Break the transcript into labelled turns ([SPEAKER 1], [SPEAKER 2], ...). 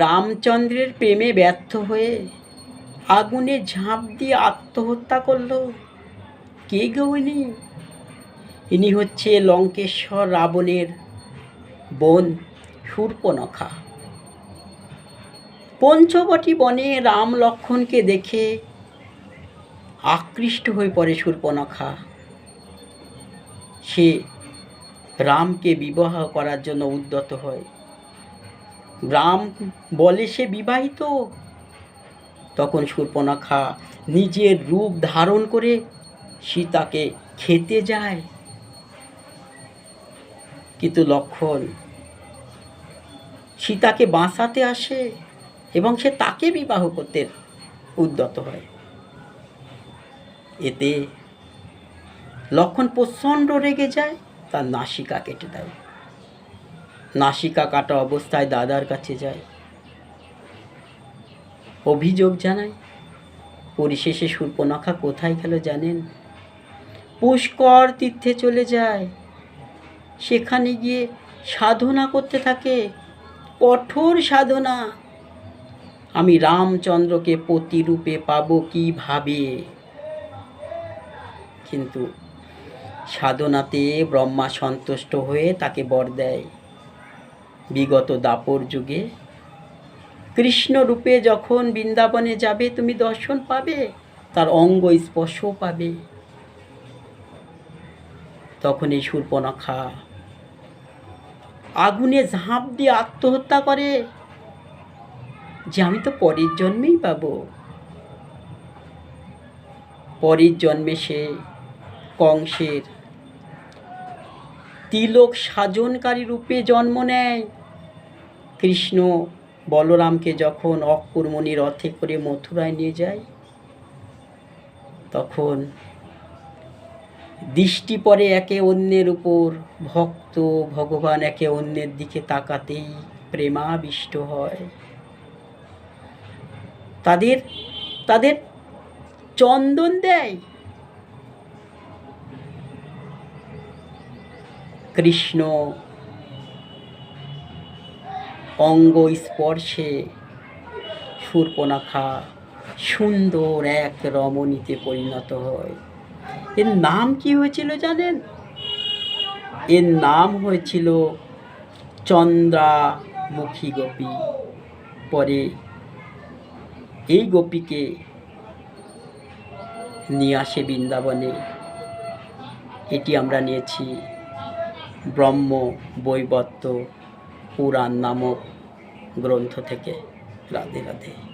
[SPEAKER 1] রামচন্দ্রের প্রেমে ব্যর্থ হয়ে আগুনে ঝাঁপ দিয়ে আত্মহত্যা করল। কে গো ইনি? ইনি হচ্ছে লঙ্কেশ্বর রাবণের বোন শূর্পণখা। পঞ্চবটী বনে রাম লক্ষ্মণকে দেখে আকৃষ্ট হয়ে পড়ে শূর্পণখা। সে রামকে বিবাহ করার জন্য উদ্যত হয়। রাম বলে সে বিবাহিত। তখন শূর্পণখা নিজের রূপ ধারণ করে সীতাকে খেতে যায়। কিন্তু লক্ষ্মণ সীতাকে বাঁচাতে আসে এবং সে তাকে বিবাহ করতে উদ্যত হয়। এতে লক্ষ্মণ প্রচণ্ড রেগে যায়, তার নাসিকা কেটে দেয়। নাসিকা কাটা অবস্থায় দাদার কাছে যায়, অভিযোগ জানায়। পরিশেষে শূর্পণখা কোথায় গেল জানেন? পুষ্কর তীর্থে চলে যায়। সেখানে গিয়ে সাধনা করতে থাকে, কঠোর সাধনা। আমি রামচন্দ্রকে প্রতিরূপে পাবো কিভাবে? কিন্তু সাধনাতে ব্রহ্মা সন্তুষ্ট হয়ে তাকে বর দেয়, বিগত দাপর যুগে কৃষ্ণ রূপে যখন বৃন্দাবনে যাবে তুমি দর্শন পাবে, তার অঙ্গ স্পর্শ পাবে। তখন এই শূর্পণখা আগুনে ঝাঁপ দিয়ে আত্মহত্যা করে যে আমি তো পরের জন্মেই পাবো। পরের জন্মে সে কংসের তিলক সাজনকারী রূপে জন্ম নেয়। কৃষ্ণ বলরামকে যখন অক্রুরমণি রথে করে মথুরায় নিয়ে যায়, তখন দৃষ্টি পড়ে একে অন্যের উপর। ভক্ত ভগবান একে অন্যের দিকে তাকাতেই প্রেমাবিষ্ট হয়। তাদের তাদের চন্দন দেয়। কৃষ্ণ অঙ্গ স্পর্শে শূর্পণখা সুন্দর এক রমণীতে পরিণত হয়। এর নাম কি হয়েছিল জানেন? এর নাম হয়েছিল চন্দ্রামুখী গোপী। পরে এই গোপীকে নিয়ে আসে বৃন্দাবনে। এটি আমরা নিয়েছি ব্রহ্ম বৈবর্ত পুরাণ নামক গ্রন্থ থেকে। রাধে রাধে।